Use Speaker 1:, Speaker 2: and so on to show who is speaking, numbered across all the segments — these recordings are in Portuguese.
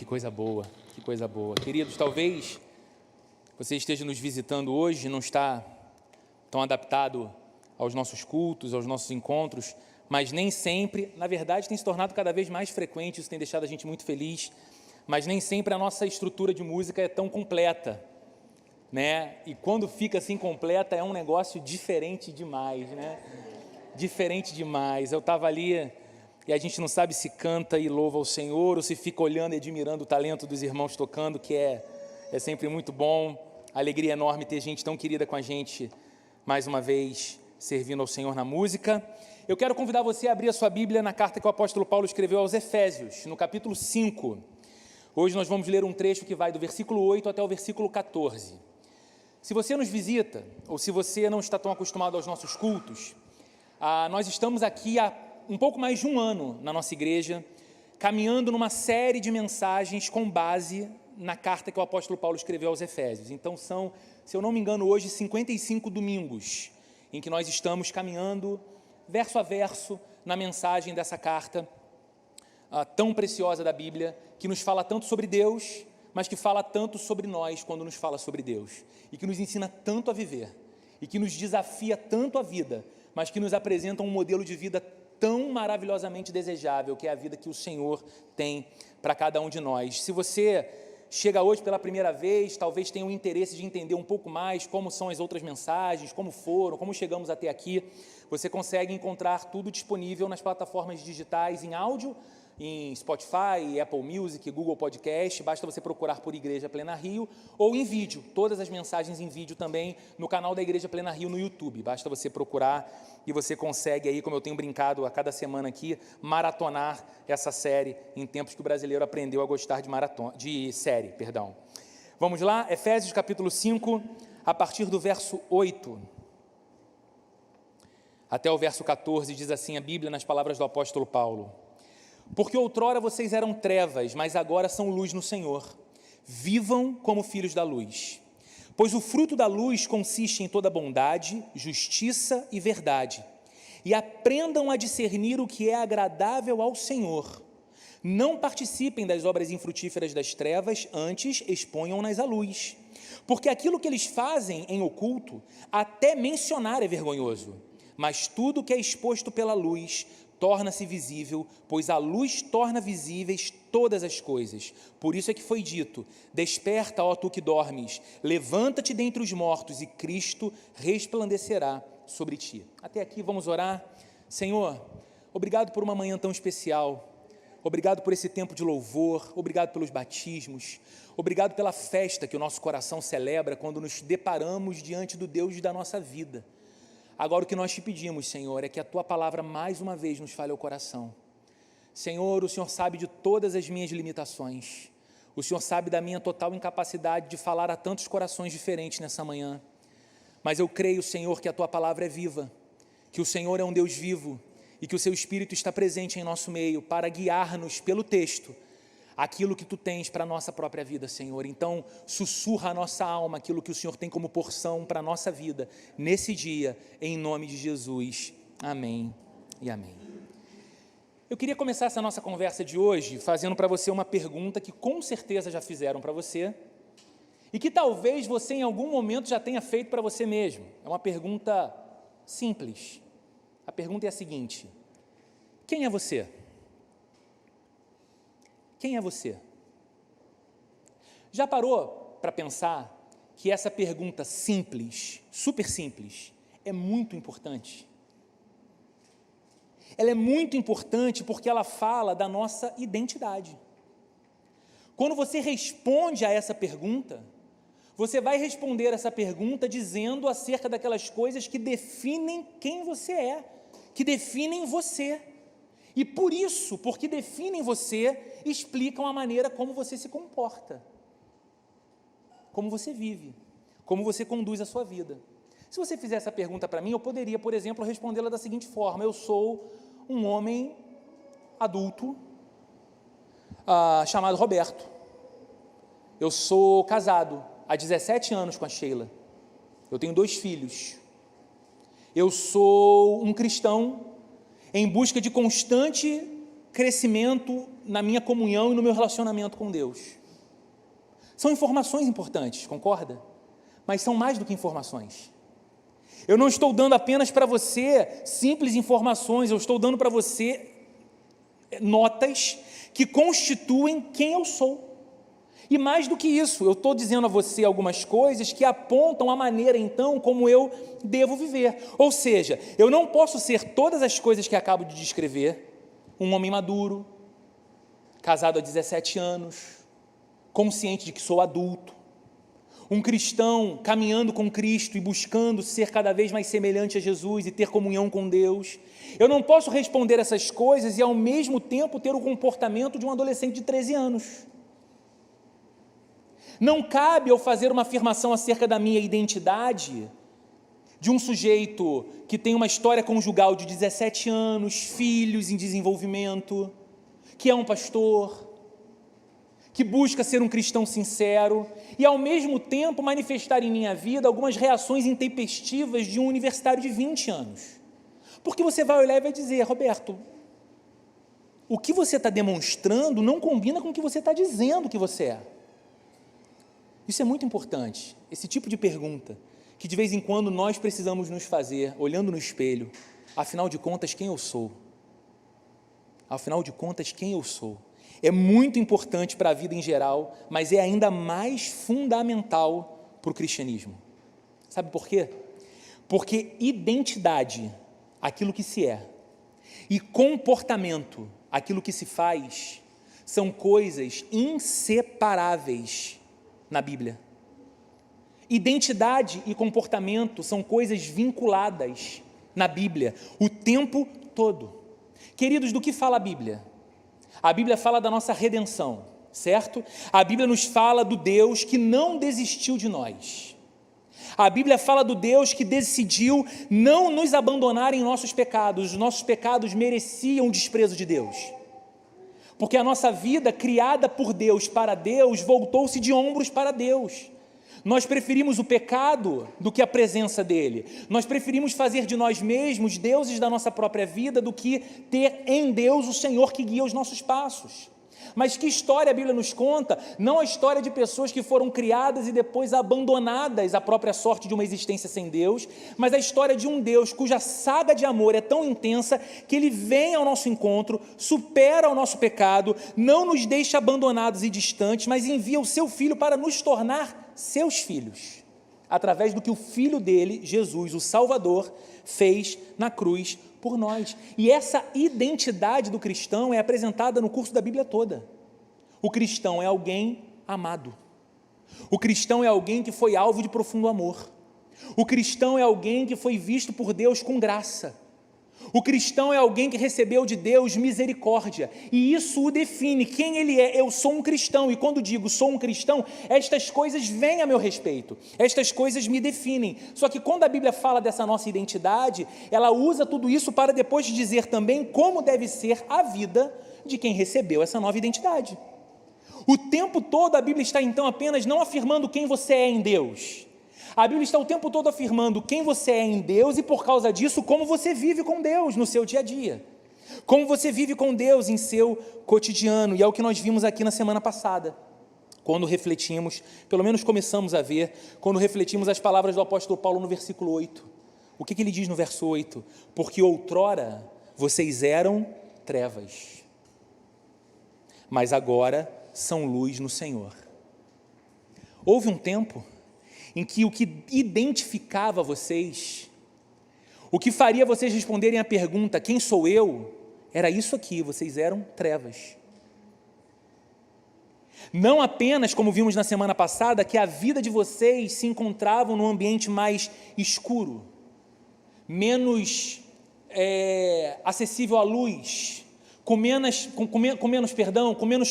Speaker 1: que coisa boa, que coisa boa. Queridos, talvez você esteja nos visitando hoje, não está tão adaptado aos nossos cultos, aos nossos encontros, mas nem sempre, na verdade, tem se tornado cada vez mais frequente, isso tem deixado a gente muito feliz, mas nem sempre a nossa estrutura de música é tão completa, né? E quando fica assim completa é um negócio diferente demais, né? Diferente demais. Eu estava ali e a gente não sabe se canta e louva ao Senhor ou se fica olhando e admirando o talento dos irmãos tocando, que é sempre muito bom. Alegria enorme ter gente tão querida com a gente, mais uma vez, servindo ao Senhor na música. Eu quero convidar você a abrir a sua Bíblia na carta que o apóstolo Paulo escreveu aos Efésios, no capítulo 5. Hoje nós vamos ler um trecho que vai do versículo 8 até o versículo 14. Se você nos visita, ou se você não está tão acostumado aos nossos cultos, nós estamos aqui há um pouco mais de um ano na nossa igreja, caminhando numa série de mensagens com base na carta que o apóstolo Paulo escreveu aos Efésios. Então são, se eu não me engano, hoje 55 domingos em que nós estamos caminhando verso a verso na mensagem dessa carta tão preciosa da Bíblia, que nos fala tanto sobre Deus, mas que fala tanto sobre nós quando nos fala sobre Deus, e que nos ensina tanto a viver, e que nos desafia tanto a vida, mas que nos apresenta um modelo de vida tão maravilhosamente desejável, que é a vida que o Senhor tem para cada um de nós. Se você chega hoje pela primeira vez, talvez tenha o interesse de entender um pouco mais como são as outras mensagens, como foram, como chegamos até aqui, você consegue encontrar tudo disponível nas plataformas digitais em áudio, em Spotify, Apple Music, Google Podcast, basta você procurar por Igreja Plena Rio, ou em vídeo, todas as mensagens em vídeo também no canal da Igreja Plena Rio no YouTube, basta você procurar e você consegue aí, como eu tenho brincado a cada semana aqui, maratonar essa série em tempos que o brasileiro aprendeu a gostar de série. Vamos lá, Efésios capítulo 5, a partir do verso 8 até o verso 14, diz assim a Bíblia nas palavras do apóstolo Paulo: porque outrora vocês eram trevas, mas agora são luz no Senhor. Vivam como filhos da luz. Pois o fruto da luz consiste em toda bondade, justiça e verdade. E aprendam a discernir o que é agradável ao Senhor. Não participem das obras infrutíferas das trevas, antes exponham-nas à luz. Porque aquilo que eles fazem em oculto, até mencionar é vergonhoso. Mas tudo que é exposto pela luz torna-se visível, pois a luz torna visíveis todas as coisas. Por isso é que foi dito: desperta, ó tu que dormes, levanta-te dentre os mortos e Cristo resplandecerá sobre ti. Até aqui vamos orar. Senhor, obrigado por uma manhã tão especial, obrigado por esse tempo de louvor, obrigado pelos batismos, obrigado pela festa que o nosso coração celebra quando nos deparamos diante do Deus da nossa vida. Agora o que nós te pedimos, Senhor, é que a Tua palavra mais uma vez nos fale ao coração. Senhor, o Senhor sabe de todas as minhas limitações, o Senhor sabe da minha total incapacidade de falar a tantos corações diferentes nessa manhã, mas eu creio, Senhor, que a Tua palavra é viva, que o Senhor é um Deus vivo e que o Seu Espírito está presente em nosso meio para guiar-nos pelo texto, aquilo que Tu tens para a nossa própria vida, Senhor. Então, sussurra a nossa alma aquilo que o Senhor tem como porção para a nossa vida, nesse dia, em nome de Jesus. Amém e amém. Eu queria começar essa nossa conversa de hoje fazendo para você uma pergunta que com certeza já fizeram para você e que talvez você em algum momento já tenha feito para você mesmo. É uma pergunta simples. A pergunta é a seguinte: quem é você? Quem é você? Já parou para pensar que essa pergunta simples, super simples, é muito importante? Ela é muito importante porque ela fala da nossa identidade. Quando você responde a essa pergunta, você vai responder essa pergunta dizendo acerca daquelas coisas que definem quem você é, que definem você. E por isso, porque definem você, explicam a maneira como você se comporta, como você vive, como você conduz a sua vida. Se você fizer essa pergunta para mim, eu poderia, por exemplo, respondê-la da seguinte forma: eu sou um homem adulto, chamado Roberto. Eu sou casado há 17 anos com a Sheila. Eu tenho 2 filhos. Eu sou um cristão em busca de constante crescimento na minha comunhão e no meu relacionamento com Deus. São informações importantes, concorda? Mas são mais do que informações. Eu não estou dando apenas para você simples informações, eu estou dando para você notas que constituem quem eu sou. E mais do que isso, eu estou dizendo a você algumas coisas que apontam a maneira, então, como eu devo viver. Ou seja, eu não posso ser todas as coisas que acabo de descrever: um homem maduro, casado há 17 anos, consciente de que sou adulto, um cristão caminhando com Cristo e buscando ser cada vez mais semelhante a Jesus e ter comunhão com Deus. Eu não posso responder essas coisas e ao mesmo tempo ter o comportamento de um adolescente de 13 anos. Não cabe eu fazer uma afirmação acerca da minha identidade de um sujeito que tem uma história conjugal de 17 anos, filhos em desenvolvimento, que é um pastor, que busca ser um cristão sincero e, ao mesmo tempo, manifestar em minha vida algumas reações intempestivas de um universitário de 20 anos. Porque você vai olhar e vai dizer: Roberto, o que você está demonstrando não combina com o que você está dizendo que você é. Isso é muito importante, esse tipo de pergunta, que de vez em quando nós precisamos nos fazer, olhando no espelho: afinal de contas, quem eu sou? Afinal de contas, quem eu sou? É muito importante para a vida em geral, mas é ainda mais fundamental para o cristianismo. Sabe por quê? Porque identidade, aquilo que se é, e comportamento, aquilo que se faz, são coisas inseparáveis na Bíblia. Identidade e comportamento são coisas vinculadas na Bíblia o tempo todo. Queridos, do que fala a Bíblia? A Bíblia fala da nossa redenção, certo? A Bíblia nos fala do Deus que não desistiu de nós. A Bíblia fala do Deus que decidiu não nos abandonar em nossos pecados. Os nossos pecados mereciam o desprezo de Deus. Porque a nossa vida, criada por Deus para Deus, voltou-se de ombros para Deus. Nós preferimos o pecado do que a presença dEle. Nós preferimos fazer de nós mesmos deuses da nossa própria vida do que ter em Deus o Senhor que guia os nossos passos. Mas que história a Bíblia nos conta? Não a história de pessoas que foram criadas e depois abandonadas à própria sorte de uma existência sem Deus, mas a história de um Deus cuja saga de amor é tão intensa que Ele vem ao nosso encontro, supera o nosso pecado, não nos deixa abandonados e distantes, mas envia o Seu Filho para nos tornar seus filhos, através do que o Filho dele, Jesus, o Salvador, fez na cruz por nós. E essa identidade do cristão é apresentada no curso da Bíblia toda. O cristão é alguém amado. O cristão é alguém que foi alvo de profundo amor. O cristão é alguém que foi visto por Deus com graça. O cristão é alguém que recebeu de Deus misericórdia, e isso o define, quem ele é. Eu sou um cristão, e quando digo sou um cristão, estas coisas vêm a meu respeito, estas coisas me definem. Só que quando a Bíblia fala dessa nossa identidade, ela usa tudo isso para depois dizer também como deve ser a vida de quem recebeu essa nova identidade. O tempo todo a Bíblia está então apenas não afirmando quem você é em Deus. A Bíblia está o tempo todo afirmando quem você é em Deus e, por causa disso, como você vive com Deus no seu dia a dia. Como você vive com Deus em seu cotidiano. E é o que nós vimos aqui na semana passada, quando refletimos, pelo menos começamos a ver, quando refletimos as palavras do apóstolo Paulo no versículo 8. O que ele diz no verso 8? Porque outrora vocês eram trevas, mas agora são luz no Senhor. Houve um tempo em que o que identificava vocês, o que faria vocês responderem à pergunta, quem sou eu? Era isso aqui, vocês eram trevas. Não apenas, como vimos na semana passada, que a vida de vocês se encontrava num ambiente mais escuro, menos acessível à luz, com menos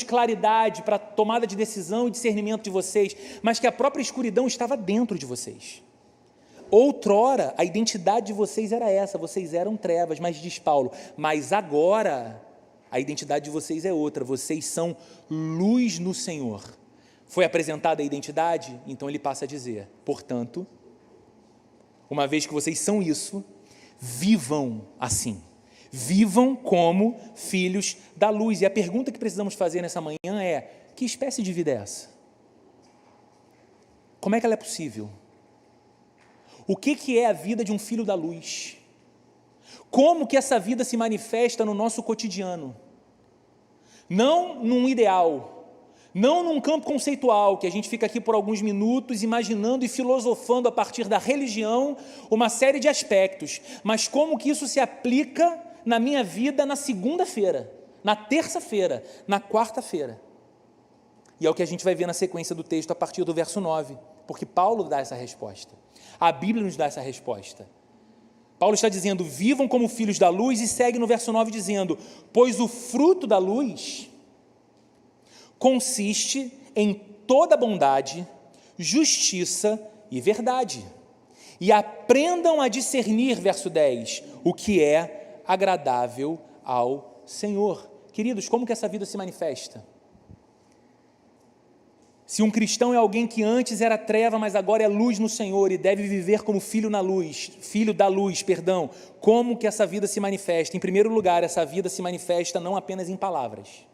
Speaker 1: claridade para a tomada de decisão e discernimento de vocês, mas que a própria escuridão estava dentro de vocês. Outrora, a identidade de vocês era essa, vocês eram trevas, mas diz Paulo, mas agora a identidade de vocês é outra, vocês são luz no Senhor. Foi apresentada a identidade, então ele passa a dizer, portanto, uma vez que vocês são isso, vivam assim. Vivam como filhos da luz. E a pergunta que precisamos fazer nessa manhã é: que espécie de vida é essa? Como é que ela é possível? O que é a vida de um filho da luz? Como que essa vida se manifesta no nosso cotidiano? Não num ideal, não num campo conceitual, que a gente fica aqui por alguns minutos imaginando e filosofando a partir da religião uma série de aspectos, mas como que isso se aplica na minha vida na segunda-feira, na terça-feira, na quarta-feira. E é o que a gente vai ver na sequência do texto a partir do verso 9, porque Paulo dá essa resposta. A Bíblia nos dá essa resposta. Paulo está dizendo: vivam como filhos da luz, e segue no verso 9 dizendo: pois o fruto da luz consiste em toda bondade, justiça e verdade. E aprendam a discernir, verso 10, o que é agradável ao Senhor. Queridos, como que essa vida se manifesta? Se um cristão é alguém que antes era treva, mas agora é luz no Senhor e deve viver como filho da luz, como que essa vida se manifesta? Em primeiro lugar, essa vida se manifesta não apenas em palavras.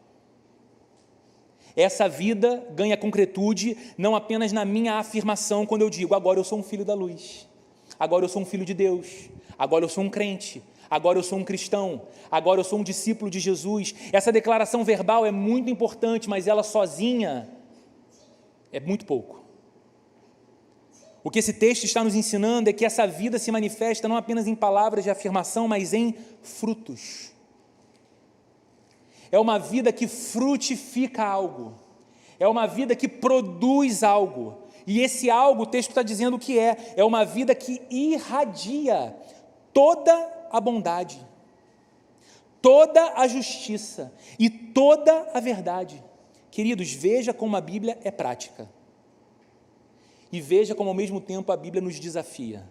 Speaker 1: Essa vida ganha concretude não apenas na minha afirmação, quando eu digo: agora eu sou um filho da luz, agora eu sou um filho de Deus, agora eu sou um crente, agora eu sou um cristão, agora eu sou um discípulo de Jesus. Essa declaração verbal é muito importante, mas ela sozinha é muito pouco. O que esse texto está nos ensinando é que essa vida se manifesta não apenas em palavras de afirmação, mas em frutos. É uma vida que frutifica algo, é uma vida que produz algo, e esse algo, o texto está dizendo que é uma vida que irradia toda a bondade, toda a justiça e toda a verdade. Queridos, veja como a Bíblia é prática. E veja como ao mesmo tempo a Bíblia nos desafia.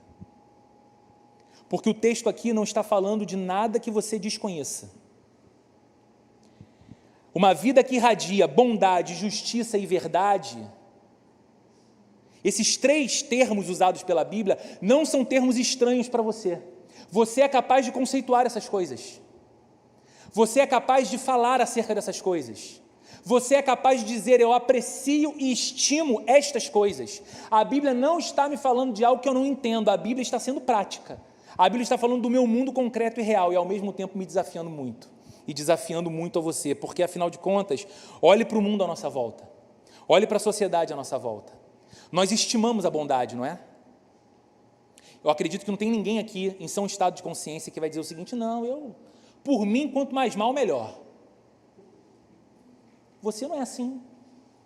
Speaker 1: Porque o texto aqui não está falando de nada que você desconheça. Uma vida que irradia bondade, justiça e verdade, esses três termos usados pela Bíblia não são termos estranhos para você. Você é capaz de conceituar essas coisas. Você é capaz de falar acerca dessas coisas. Você é capaz de dizer: eu aprecio e estimo estas coisas. A Bíblia não está me falando de algo que eu não entendo, a Bíblia está sendo prática. A Bíblia está falando do meu mundo concreto e real, e ao mesmo tempo me desafiando muito, e desafiando muito a você, porque afinal de contas, olhe para o mundo à nossa volta, olhe para a sociedade à nossa volta. Nós estimamos a bondade, não é? Eu acredito que não tem ninguém aqui em são estado de consciência que vai dizer o seguinte: não, por mim, quanto mais mal, melhor. Você não é assim.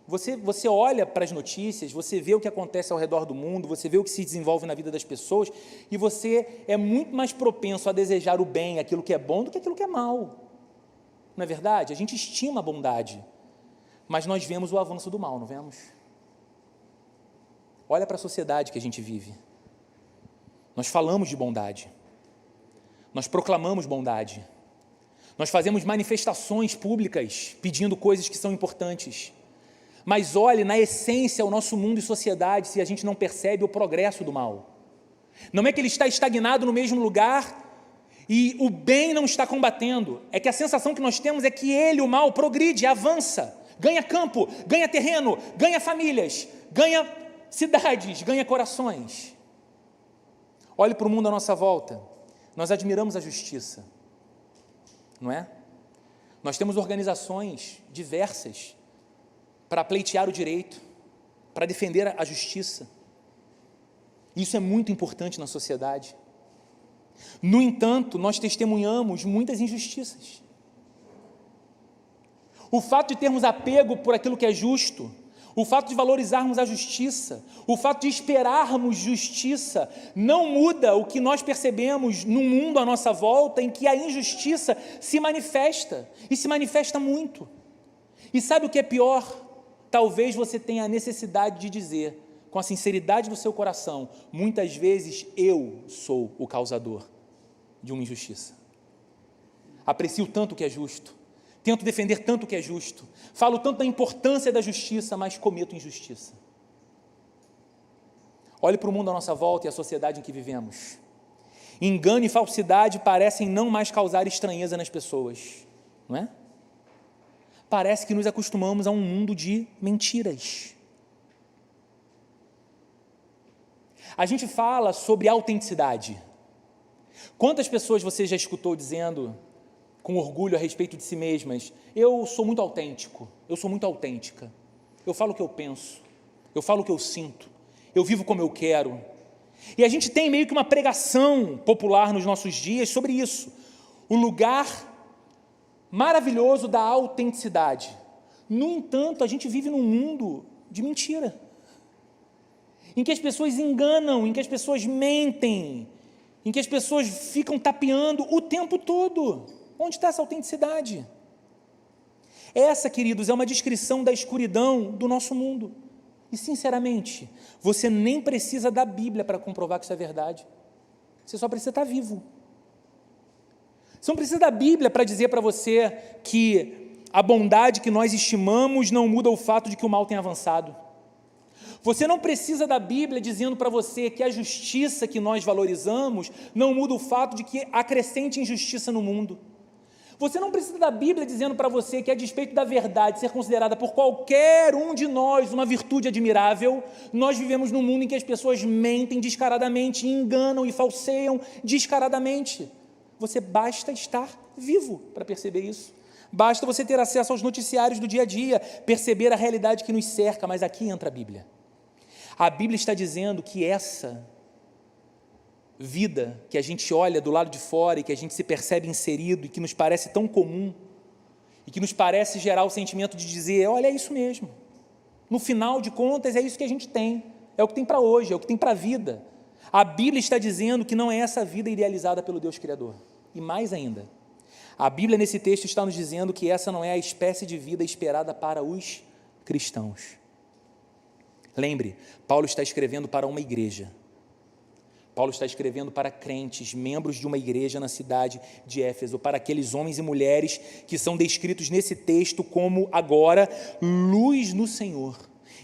Speaker 1: Você olha para as notícias, você vê o que acontece ao redor do mundo, você vê o que se desenvolve na vida das pessoas, e você é muito mais propenso a desejar o bem, aquilo que é bom, do que aquilo que é mal. Não é verdade? A gente estima a bondade, mas nós vemos o avanço do mal, não vemos? Olha para a sociedade que a gente vive. Nós falamos de bondade, nós proclamamos bondade, nós fazemos manifestações públicas pedindo coisas que são importantes, mas olhe na essência o nosso mundo e sociedade se a gente não percebe o progresso do mal. Não é que ele está estagnado no mesmo lugar e o bem não está combatendo, é que a sensação que nós temos é que ele, o mal, progride, avança, ganha campo, ganha terreno, ganha famílias, ganha cidades, ganha corações. Olhe para o mundo à nossa volta, nós admiramos a justiça, não é? Nós temos organizações diversas para pleitear o direito, para defender a justiça. Isso é muito importante na sociedade. No entanto, nós testemunhamos muitas injustiças. O fato de termos apego por aquilo que é justo, o fato de valorizarmos a justiça, o fato de esperarmos justiça, não muda o que nós percebemos no mundo à nossa volta, em que a injustiça se manifesta, e se manifesta muito. E sabe o que é pior? Talvez você tenha a necessidade de dizer, com a sinceridade do seu coração: muitas vezes eu sou o causador de uma injustiça. Aprecio tanto o que é justo, tento defender tanto o que é justo, falo tanto da importância da justiça, mas cometo injustiça. Olhe para o mundo à nossa volta e a sociedade em que vivemos, Engano e falsidade parecem não mais causar estranheza nas pessoas, não é? Parece que nos acostumamos a um mundo de mentiras. A gente fala sobre autenticidade. Quantas pessoas você já escutou dizendo, com orgulho a respeito de si mesmas, eu sou muito autêntico, eu sou muito autêntica, eu falo o que eu penso, eu falo o que eu sinto, eu vivo como eu quero. E a gente tem meio que uma pregação popular nos nossos dias sobre isso, o lugar maravilhoso da autenticidade. No entanto, a gente vive num mundo de mentira, em que as pessoas enganam, em que as pessoas mentem, em que as pessoas ficam tapeando o tempo todo. Onde está essa autenticidade? Essa, queridos, é uma descrição da escuridão do nosso mundo. E, sinceramente, você nem precisa da Bíblia para comprovar que isso é verdade. Você só precisa estar vivo. Você não precisa da Bíblia para dizer para você que a bondade que nós estimamos não muda o fato de que o mal tem avançado. Você não precisa da Bíblia dizendo para você que a justiça que nós valorizamos não muda o fato de que há crescente injustiça no mundo. Você não precisa da Bíblia dizendo para você que, a despeito da verdade ser considerada por qualquer um de nós uma virtude admirável, nós vivemos num mundo em que as pessoas mentem descaradamente, enganam e falseiam descaradamente. Você basta estar vivo para perceber isso. Basta você ter acesso aos noticiários do dia a dia, perceber a realidade que nos cerca, mas aqui entra a Bíblia. A Bíblia está dizendo que essa vida que a gente olha do lado de fora e que a gente se percebe inserido e que nos parece tão comum e que nos parece gerar o sentimento de dizer, olha, é isso mesmo. No final de contas, é isso que a gente tem. É o que tem para hoje, é o que tem para a vida. A Bíblia está dizendo que não é essa vida idealizada pelo Deus Criador. E mais ainda, a Bíblia nesse texto está nos dizendo que essa não é a espécie de vida esperada para os cristãos. Lembre, Paulo está escrevendo para uma igreja. Paulo está escrevendo para crentes, membros de uma igreja na cidade de Éfeso, para aqueles homens e mulheres que são descritos nesse texto como agora luz no Senhor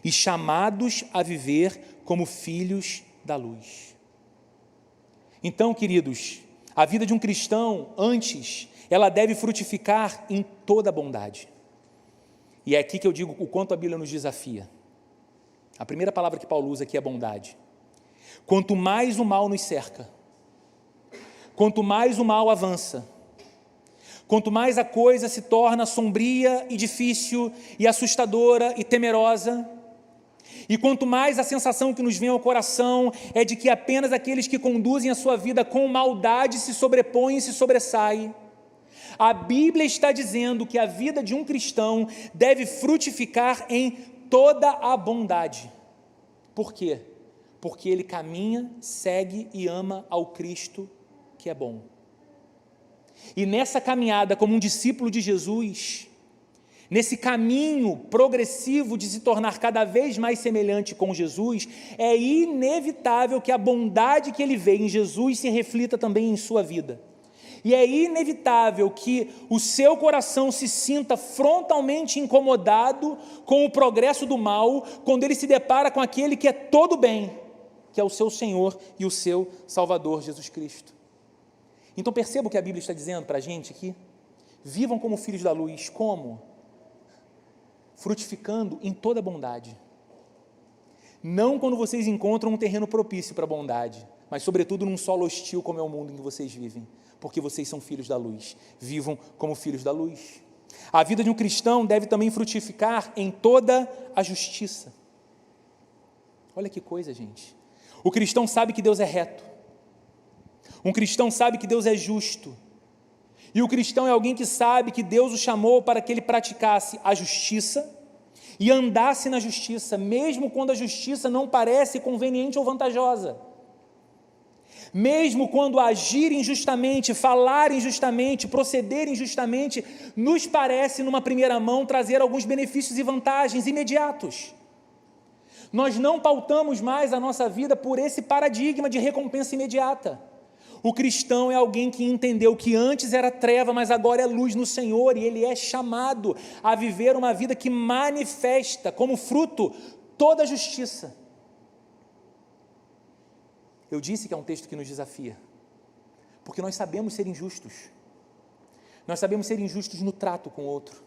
Speaker 1: e chamados a viver como filhos da luz. Então, queridos, a vida de um cristão, antes, ela deve frutificar em toda a bondade. E é aqui que eu digo o quanto a Bíblia nos desafia. A primeira palavra que Paulo usa aqui é bondade. Quanto mais o mal nos cerca, quanto mais o mal avança, quanto mais a coisa se torna sombria e difícil e assustadora e temerosa, e quanto mais a sensação que nos vem ao coração é de que apenas aqueles que conduzem a sua vida com maldade se sobrepõem e se sobressaem, a Bíblia está dizendo que a vida de um cristão deve frutificar em toda a bondade. Por quê? Porque ele caminha, segue e ama ao Cristo que é bom. E nessa caminhada como um discípulo de Jesus, nesse caminho progressivo de se tornar cada vez mais semelhante com Jesus, é inevitável que a bondade que ele vê em Jesus se reflita também em sua vida. E é inevitável que o seu coração se sinta frontalmente incomodado com o progresso do mal, quando ele se depara com aquele que é todo bem, que é o seu Senhor e o seu Salvador, Jesus Cristo. Então perceba o que a Bíblia está dizendo para a gente aqui. Vivam como filhos da luz. Como? Frutificando em toda bondade. Não quando vocês encontram um terreno propício para a bondade, mas sobretudo num solo hostil como é o mundo em que vocês vivem, porque vocês são filhos da luz. Vivam como filhos da luz. A vida de um cristão deve também frutificar em toda a justiça. Olha que coisa, gente. O cristão sabe que Deus é reto. Um cristão sabe que Deus é justo. E o cristão é alguém que sabe que Deus o chamou para que ele praticasse a justiça e andasse na justiça, mesmo quando a justiça não parece conveniente ou vantajosa. Mesmo quando agir injustamente, falar injustamente, proceder injustamente, nos parece, numa primeira mão, trazer alguns benefícios e vantagens imediatos. Nós não pautamos mais a nossa vida por esse paradigma de recompensa imediata. O cristão é alguém que entendeu que antes era treva, mas agora é luz no Senhor, e ele é chamado a viver uma vida que manifesta como fruto toda a justiça. Eu disse que é um texto que nos desafia. Porque nós sabemos ser injustos. Nós sabemos ser injustos no trato com o outro.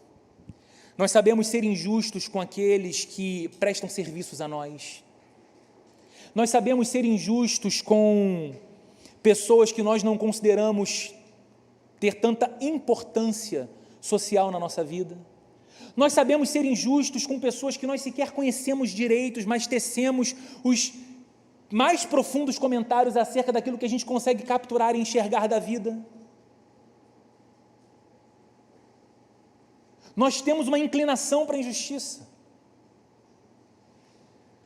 Speaker 1: Nós sabemos ser injustos com aqueles que prestam serviços a nós. Nós sabemos ser injustos com pessoas que nós não consideramos ter tanta importância social na nossa vida. Nós sabemos ser injustos com pessoas que nós sequer conhecemos direitos, mas tecemos os mais profundos comentários acerca daquilo que a gente consegue capturar e enxergar da vida. Nós temos uma inclinação para a injustiça.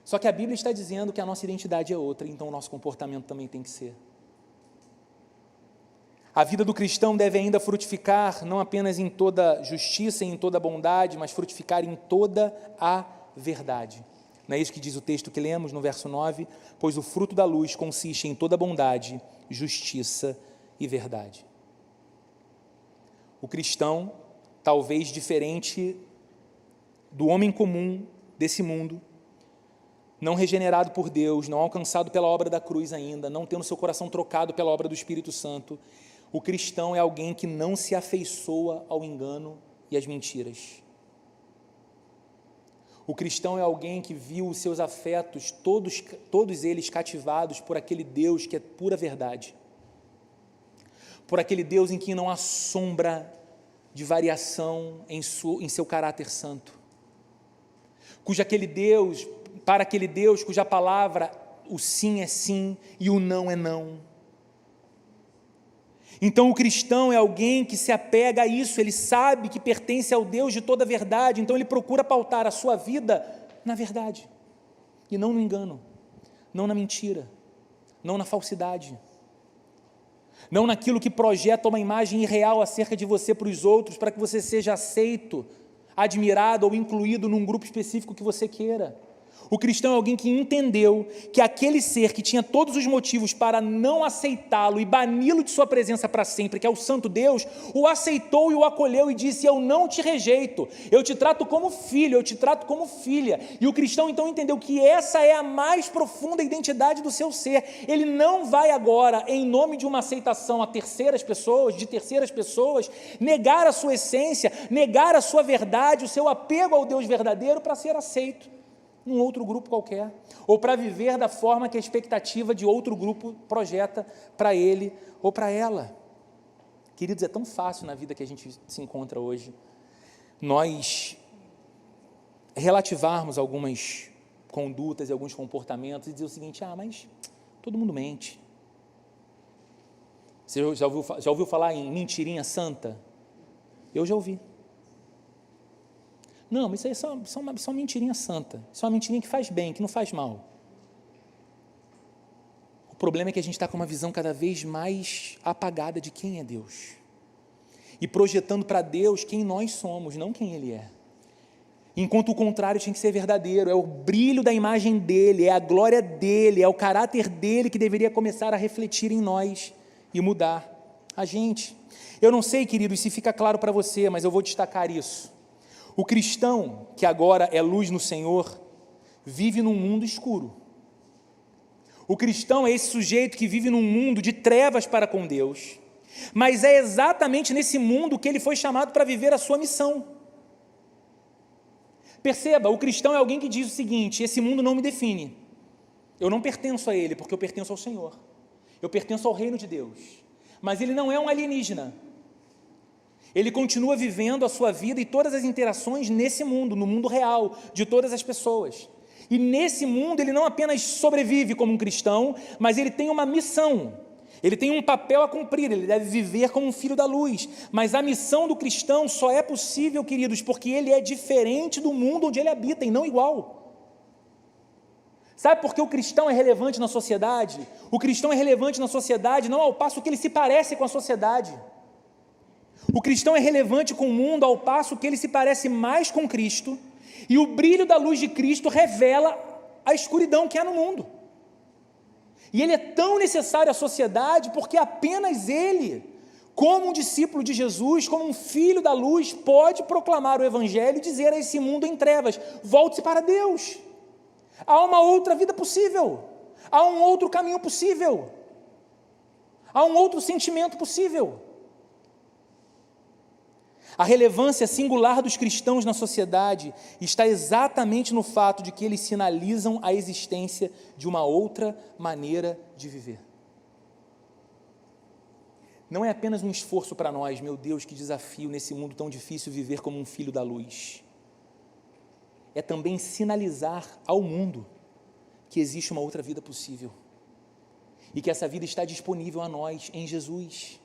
Speaker 1: Só que a Bíblia está dizendo que a nossa identidade é outra, então o nosso comportamento também tem que ser. A vida do cristão deve ainda frutificar, não apenas em toda justiça e em toda bondade, mas frutificar em toda a verdade. Não é isso que diz o texto que lemos no verso 9? Pois o fruto da luz consiste em toda bondade, justiça e verdade. O cristão, talvez diferente do homem comum desse mundo, não regenerado por Deus, não alcançado pela obra da cruz ainda, não tendo seu coração trocado pela obra do Espírito Santo, o cristão é alguém que não se afeiçoa ao engano e às mentiras. O cristão é alguém que viu os seus afetos, todos eles cativados por aquele Deus que é pura verdade, por aquele Deus em que não há sombra de variação em seu caráter santo, para aquele Deus cuja palavra, o sim é sim e o não é não. Então o cristão é alguém que se apega a isso, ele sabe que pertence ao Deus de toda a verdade, então ele procura pautar a sua vida na verdade, e não no engano, não na mentira, não na falsidade, não naquilo que projeta uma imagem irreal acerca de você para os outros, para que você seja aceito, admirado ou incluído num grupo específico que você queira. O cristão é alguém que entendeu que aquele ser que tinha todos os motivos para não aceitá-lo e bani-lo de sua presença para sempre, que é o Santo Deus, o aceitou e o acolheu e disse: eu não te rejeito, eu te trato como filho, eu te trato como filha. E o cristão então entendeu que essa é a mais profunda identidade do seu ser. Ele não vai agora, em nome de uma aceitação de terceiras pessoas, negar a sua essência, negar a sua verdade, o seu apego ao Deus verdadeiro para ser aceito num outro grupo qualquer, ou para viver da forma que a expectativa de outro grupo projeta para ele ou para ela. Queridos, é tão fácil na vida que a gente se encontra hoje, nós relativarmos algumas condutas e alguns comportamentos e dizer o seguinte: mas todo mundo mente. Você já ouviu falar em mentirinha santa? Eu já ouvi. Não, mas isso aí é só uma mentirinha santa. Isso é uma mentirinha que faz bem, que não faz mal. O problema é que a gente está com uma visão cada vez mais apagada de quem é Deus. E projetando para Deus quem nós somos, não quem Ele é. Enquanto o contrário tinha que ser verdadeiro. É o brilho da imagem dEle, é a glória dEle, é o caráter dEle que deveria começar a refletir em nós e mudar a gente. Eu não sei, queridos, se fica claro para você, mas eu vou destacar isso. O cristão, que agora é luz no Senhor, vive num mundo escuro. O cristão é esse sujeito que vive num mundo de trevas para com Deus, mas é exatamente nesse mundo que ele foi chamado para viver a sua missão. Perceba, o cristão é alguém que diz o seguinte: esse mundo não me define, eu não pertenço a ele, porque eu pertenço ao Senhor, eu pertenço ao reino de Deus, mas ele não é um alienígena. Ele continua vivendo a sua vida e todas as interações nesse mundo, no mundo real, de todas as pessoas. E nesse mundo ele não apenas sobrevive como um cristão, mas ele tem uma missão, ele tem um papel a cumprir, ele deve viver como um filho da luz. Mas a missão do cristão só é possível, queridos, porque ele é diferente do mundo onde ele habita e não igual. Sabe por que o cristão é relevante na sociedade? O cristão é relevante na sociedade não ao passo que ele se parece com a sociedade. O cristão é relevante com o mundo ao passo que ele se parece mais com Cristo, e o brilho da luz de Cristo revela a escuridão que há no mundo. E ele é tão necessário à sociedade porque apenas ele, como um discípulo de Jesus, como um filho da luz, pode proclamar o Evangelho e dizer a esse mundo em trevas: volte-se para Deus. Há uma outra vida possível, há um outro caminho possível. Há um outro sentimento possível. A relevância singular dos cristãos na sociedade está exatamente no fato de que eles sinalizam a existência de uma outra maneira de viver. Não é apenas um esforço para nós, meu Deus, que desafio nesse mundo tão difícil viver como um filho da luz. É também sinalizar ao mundo que existe uma outra vida possível e que essa vida está disponível a nós em Jesus.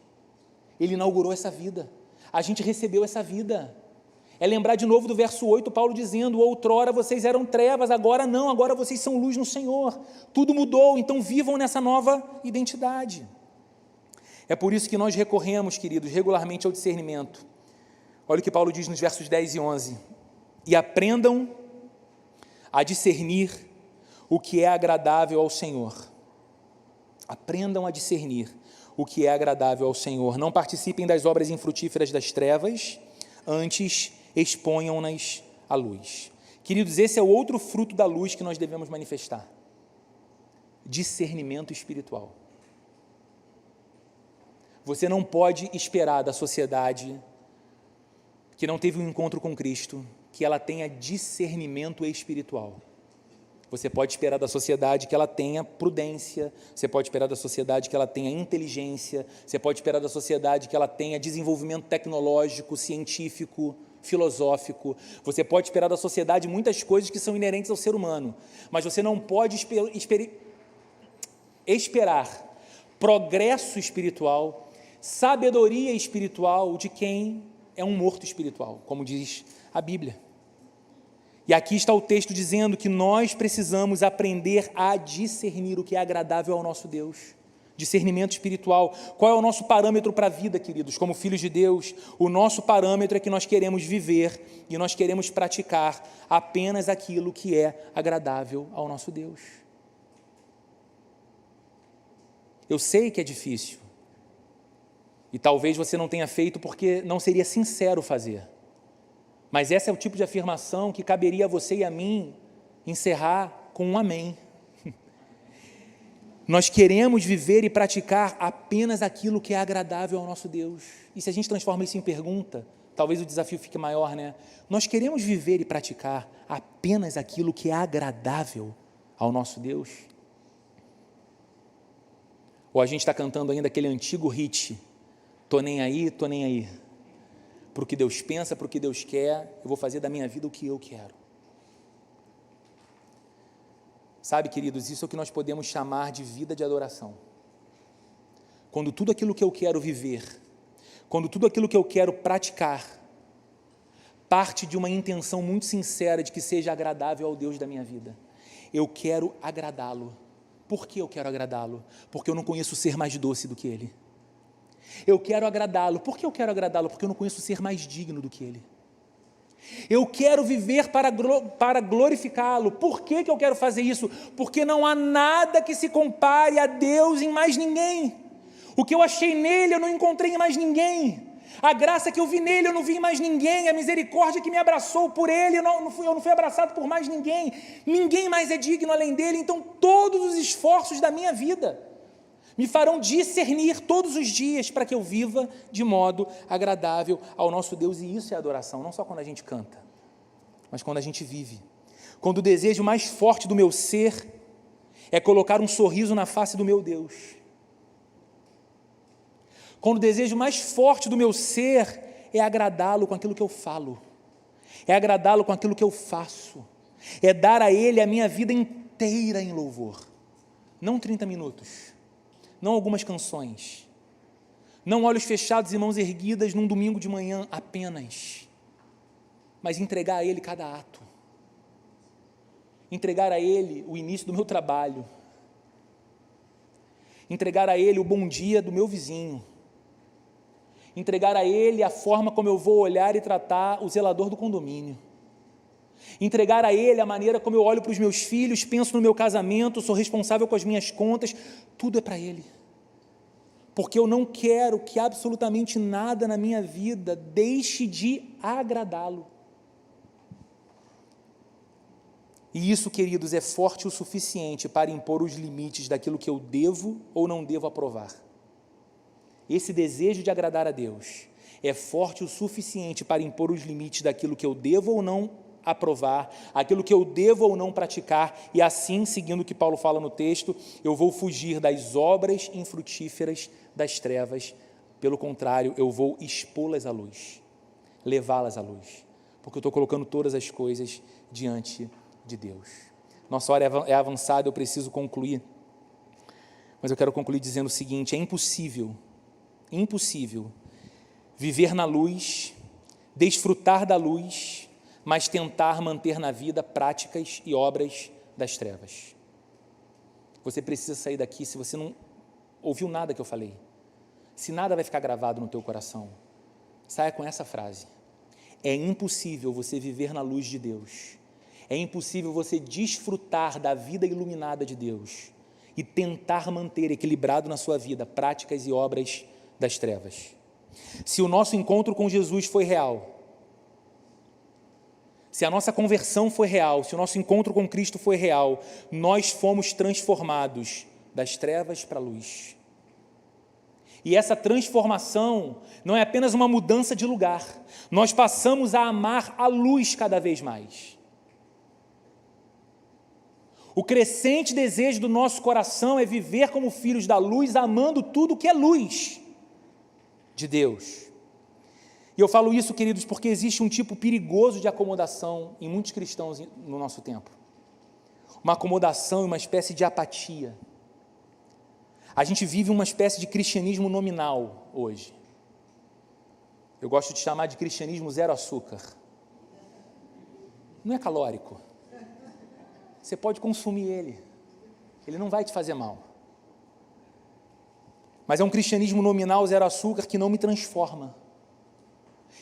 Speaker 1: Ele inaugurou essa vida. A gente recebeu essa vida. É lembrar de novo do verso 8, Paulo dizendo: outrora vocês eram trevas, agora não, agora vocês são luz no Senhor. Tudo mudou, então vivam nessa nova identidade. É por isso que nós recorremos, queridos, regularmente ao discernimento. Olha o que Paulo diz nos versos 10 e 11. E aprendam a discernir o que é agradável ao Senhor. Aprendam a discernir o que é agradável ao Senhor. Não participem das obras infrutíferas das trevas, antes exponham-nas à luz. Queridos, esse é o outro fruto da luz que nós devemos manifestar. Discernimento espiritual. Você não pode esperar da sociedade que não teve um encontro com Cristo, que ela tenha discernimento espiritual. Você pode esperar da sociedade que ela tenha prudência, você pode esperar da sociedade que ela tenha inteligência, você pode esperar da sociedade que ela tenha desenvolvimento tecnológico, científico, filosófico. Você pode esperar da sociedade muitas coisas que são inerentes ao ser humano, mas você não pode esperar progresso espiritual, sabedoria espiritual de quem é um morto espiritual, como diz a Bíblia. E aqui está o texto dizendo que nós precisamos aprender a discernir o que é agradável ao nosso Deus. Discernimento espiritual. Qual é o nosso parâmetro para a vida, queridos? Como filhos de Deus, o nosso parâmetro é que nós queremos viver e nós queremos praticar apenas aquilo que é agradável ao nosso Deus. Eu sei que é difícil. E talvez você não tenha feito porque não seria sincero fazer. Mas esse é o tipo de afirmação que caberia a você e a mim encerrar com um amém. Nós queremos viver e praticar apenas aquilo que é agradável ao nosso Deus. E se a gente transforma isso em pergunta, talvez o desafio fique maior, né? Nós queremos viver e praticar apenas aquilo que é agradável ao nosso Deus? Ou a gente está cantando ainda aquele antigo hit, tô nem aí, para o que Deus pensa, para o que Deus quer, eu vou fazer da minha vida o que eu quero. Sabe, queridos, isso é o que nós podemos chamar de vida de adoração. Quando tudo aquilo que eu quero viver, quando tudo aquilo que eu quero praticar, parte de uma intenção muito sincera de que seja agradável ao Deus da minha vida. Eu quero agradá-lo. Por que eu quero agradá-lo? Porque eu não conheço ser mais doce do que Ele. Eu quero agradá-lo. Por que eu quero agradá-lo? Porque eu não conheço ser mais digno do que Ele. Eu quero viver para glorificá-lo. Por que eu quero fazer isso? Porque não há nada que se compare a Deus em mais ninguém. O que eu achei nele eu não encontrei em mais ninguém. A graça que eu vi nele eu não vi em mais ninguém. A misericórdia que me abraçou por ele eu não fui abraçado por mais ninguém. Ninguém mais é digno além dele. Então todos os esforços da minha vida me farão discernir todos os dias para que eu viva de modo agradável ao nosso Deus. E isso é adoração, não só quando a gente canta, mas quando a gente vive. Quando o desejo mais forte do meu ser é colocar um sorriso na face do meu Deus. Quando o desejo mais forte do meu ser é agradá-lo com aquilo que eu falo, é agradá-lo com aquilo que eu faço, é dar a Ele a minha vida inteira em louvor. Não 30 minutos. Não algumas canções, não olhos fechados e mãos erguidas num domingo de manhã apenas, mas entregar a Ele cada ato, entregar a Ele o início do meu trabalho, entregar a Ele o bom dia do meu vizinho, entregar a Ele a forma como eu vou olhar e tratar o zelador do condomínio, entregar a Ele a maneira como eu olho para os meus filhos, penso no meu casamento, sou responsável com as minhas contas, tudo é para Ele. Porque eu não quero que absolutamente nada na minha vida deixe de agradá-lo. E isso, queridos, é forte o suficiente para impor os limites daquilo que eu devo ou não devo aprovar. esse desejo de agradar a Deus é forte o suficiente para impor os limites daquilo que eu devo ou não aprovar, aquilo que eu devo ou não praticar, e assim, seguindo o que Paulo fala no texto, eu vou fugir das obras infrutíferas das trevas. Pelo contrário, eu vou expô-las à luz, levá-las à luz, porque eu estou colocando todas as coisas diante de Deus. Nossa hora é avançada, eu preciso concluir, mas eu quero concluir dizendo o seguinte: é impossível viver na luz, desfrutar da luz, mas tentar manter na vida práticas e obras das trevas. Você precisa sair daqui, se você não ouviu nada que eu falei, se nada vai ficar gravado no teu coração, saia com essa frase: é impossível você viver na luz de Deus, é impossível você desfrutar da vida iluminada de Deus e tentar manter equilibrado na sua vida práticas e obras das trevas. Se o nosso encontro com Jesus foi real, se a nossa conversão foi real, se o nosso encontro com Cristo foi real, nós fomos transformados das trevas para a luz. E essa transformação não é apenas uma mudança de lugar, nós passamos a amar a luz cada vez mais. O crescente desejo do nosso coração é viver como filhos da luz, amando tudo que é luz de Deus. E eu falo isso, queridos, porque existe um tipo perigoso de acomodação em muitos cristãos no nosso tempo. Uma acomodação e uma espécie de apatia. A gente vive uma espécie de cristianismo nominal hoje. Eu gosto de chamar de cristianismo zero açúcar. Não é calórico. Você pode consumir ele não vai te fazer mal. Mas é um cristianismo nominal zero açúcar que não me transforma.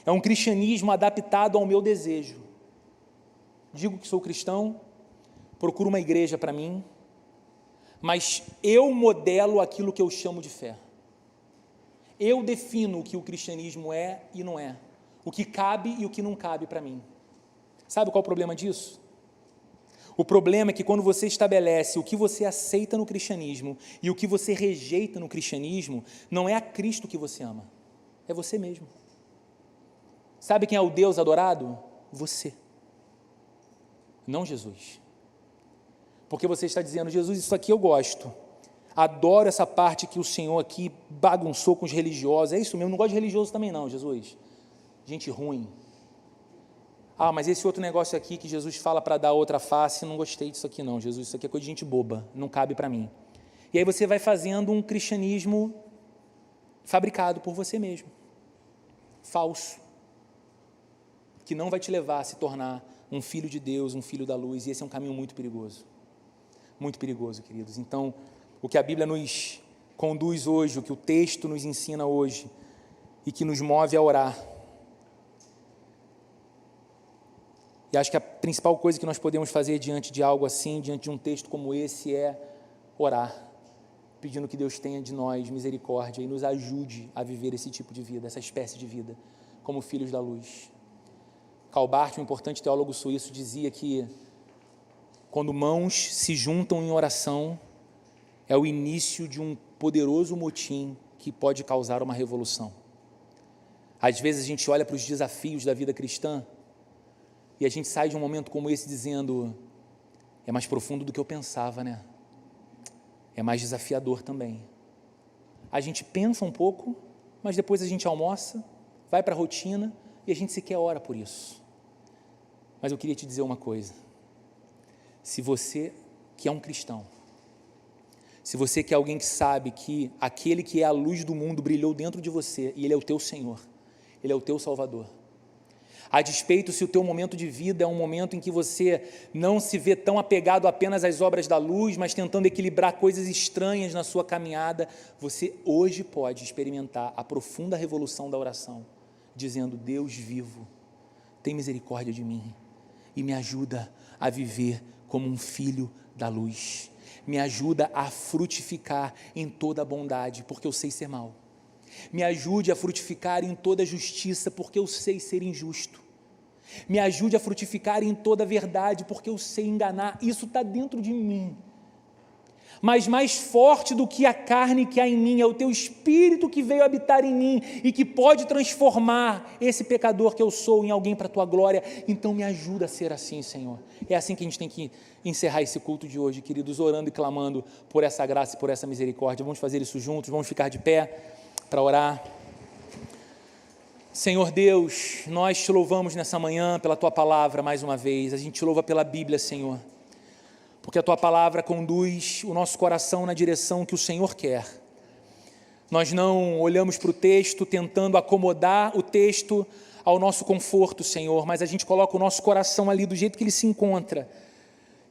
Speaker 1: É um cristianismo adaptado ao meu desejo. Digo que sou cristão, procuro uma igreja para mim, mas eu modelo aquilo que eu chamo de fé. Eu defino o que o cristianismo é e não é, o que cabe e o que não cabe para mim. Sabe qual é o problema disso? O problema é que quando você estabelece o que você aceita no cristianismo e o que você rejeita no cristianismo, não é a Cristo que você ama, é você mesmo. Sabe quem é o Deus adorado? Você, não Jesus. Porque você está dizendo: Jesus, isso aqui eu gosto, adoro essa parte que o Senhor aqui bagunçou com os religiosos, é isso mesmo, não gosto de religioso também não, Jesus, gente ruim. Mas esse outro negócio aqui que Jesus fala para dar outra face, não gostei disso aqui não, Jesus, isso aqui é coisa de gente boba, não cabe para mim. E aí você vai fazendo um cristianismo fabricado por você mesmo, falso, que não vai te levar a se tornar um filho de Deus, um filho da luz, e esse é um caminho muito perigoso, queridos. Então, o que a Bíblia nos conduz hoje, o que o texto nos ensina hoje, e que nos move a orar, e acho que a principal coisa que nós podemos fazer diante de algo assim, diante de um texto como esse, é orar, pedindo que Deus tenha de nós misericórdia e nos ajude a viver esse tipo de vida, essa espécie de vida, como filhos da luz. Karl Barth, um importante teólogo suíço, dizia que quando mãos se juntam em oração, é o início de um poderoso motim que pode causar uma revolução. Às vezes a gente olha para os desafios da vida cristã e a gente sai de um momento como esse dizendo: é mais profundo do que eu pensava, né? É mais desafiador também. A gente pensa um pouco, mas depois a gente almoça, vai para a rotina e a gente sequer ora por isso. Mas eu queria te dizer uma coisa: se você que é um cristão, se você que é alguém que sabe que aquele que é a luz do mundo brilhou dentro de você e Ele é o teu Senhor, Ele é o teu Salvador, a despeito se o teu momento de vida é um momento em que você não se vê tão apegado apenas às obras da luz, mas tentando equilibrar coisas estranhas na sua caminhada, você hoje pode experimentar a profunda revolução da oração, dizendo: Deus vivo, tem misericórdia de mim e me ajuda a viver como um filho da luz, me ajuda a frutificar em toda a bondade, porque eu sei ser mau, me ajude a frutificar em toda a justiça, porque eu sei ser injusto, me ajude a frutificar em toda a verdade, porque eu sei enganar, isso está dentro de mim. Mas mais forte do que a carne que há em mim, é o teu Espírito que veio habitar em mim e que pode transformar esse pecador que eu sou em alguém para a tua glória. Então me ajuda a ser assim, Senhor. É assim que a gente tem que encerrar esse culto de hoje, queridos, orando e clamando por essa graça e por essa misericórdia. Vamos fazer isso juntos, vamos ficar de pé para orar. Senhor Deus, nós te louvamos nessa manhã pela tua palavra mais uma vez. A gente te louva pela Bíblia, Senhor, porque a tua palavra conduz o nosso coração na direção que o Senhor quer. Nós não olhamos para o texto tentando acomodar o texto ao nosso conforto, Senhor, mas a gente coloca o nosso coração ali do jeito que ele se encontra,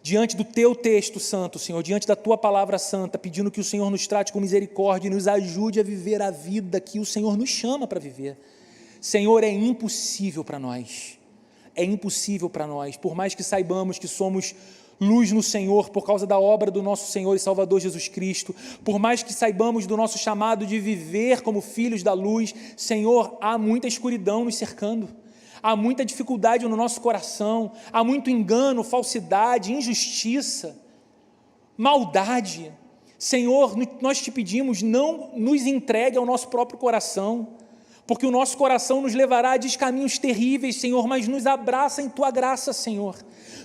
Speaker 1: diante do teu texto santo, Senhor, diante da tua palavra santa, pedindo que o Senhor nos trate com misericórdia e nos ajude a viver a vida que o Senhor nos chama para viver. Senhor, é impossível para nós, por mais que saibamos que somos luz no Senhor, por causa da obra do nosso Senhor e Salvador Jesus Cristo, por mais que saibamos do nosso chamado de viver como filhos da luz, Senhor, há muita escuridão nos cercando, há muita dificuldade no nosso coração, há muito engano, falsidade, injustiça, maldade. Senhor, nós te pedimos, não nos entregue ao nosso próprio coração, porque o nosso coração nos levará a descaminhos terríveis, Senhor, mas nos abraça em tua graça, Senhor.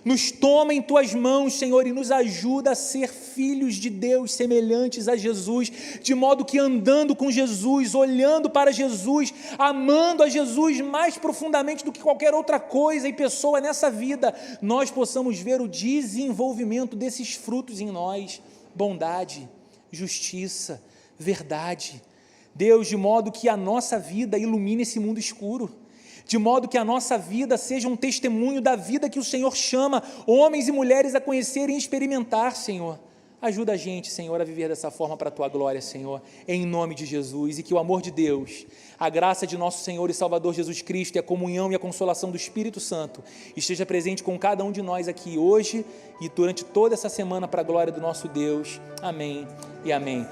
Speaker 1: Nos toma em tuas mãos, Senhor, e nos ajuda a ser filhos de Deus, semelhantes a Jesus, de modo que andando com Jesus, olhando para Jesus, amando a Jesus mais profundamente do que qualquer outra coisa e pessoa nessa vida, nós possamos ver o desenvolvimento desses frutos em nós: bondade, justiça, verdade. Deus, de modo que a nossa vida ilumine esse mundo escuro, de modo que a nossa vida seja um testemunho da vida que o Senhor chama homens e mulheres a conhecerem e experimentar, Senhor. Ajuda a gente, Senhor, a viver dessa forma para a tua glória, Senhor, em nome de Jesus, e que o amor de Deus, a graça de nosso Senhor e Salvador Jesus Cristo e a comunhão e a consolação do Espírito Santo esteja presente com cada um de nós aqui hoje e durante toda essa semana para a glória do nosso Deus. Amém e amém.